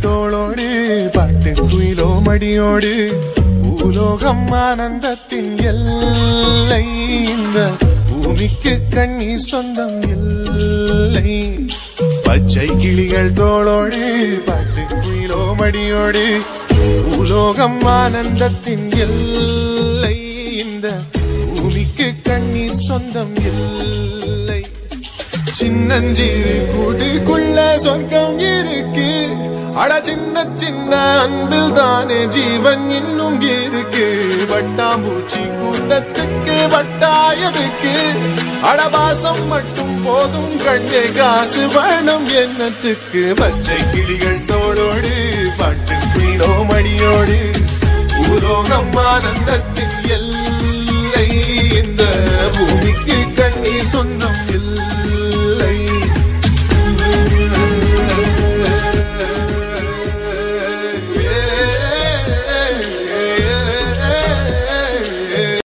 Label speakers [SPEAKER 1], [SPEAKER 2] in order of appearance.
[SPEAKER 1] தோளோடு பாட்டு குயிலோ மடியோடு பூலோகம் ஆனந்தத்தின் எல்லை இந்த பூமிக்கு கண்ணீர் சொந்தம் இல்லை பச்சை கிளிகள் தோளோடு பாட்டு குயிலோ மடியோடு பூலோகம் ஆனந்தத்தின் எல்லை இந்த பூமிக்கு கண்ணீர் சொந்தம் இல்லை சின்னஞ்சிறு கூட்டுக்குள்ள சொர்க்கம் இருக்கு அட சின்ன சின்ன அன்பில் தானே ஜீவன் இன்னும் இருக்கு வட்டாம்பூச்சி கூட்டத்துக்கு வட்டாயதுக்கு அடபாசம் மட்டும் போதும் கண்ணே காசு வேணும் எண்ணத்துக்கு பச்சை கிளிகள் தோளோடு பாட்டு குயிலோ மடியோடு பூலோகம் ஆனந்தத்தின் எல்லை இந்த பூமிக்கு கண்ணீர் சொந்த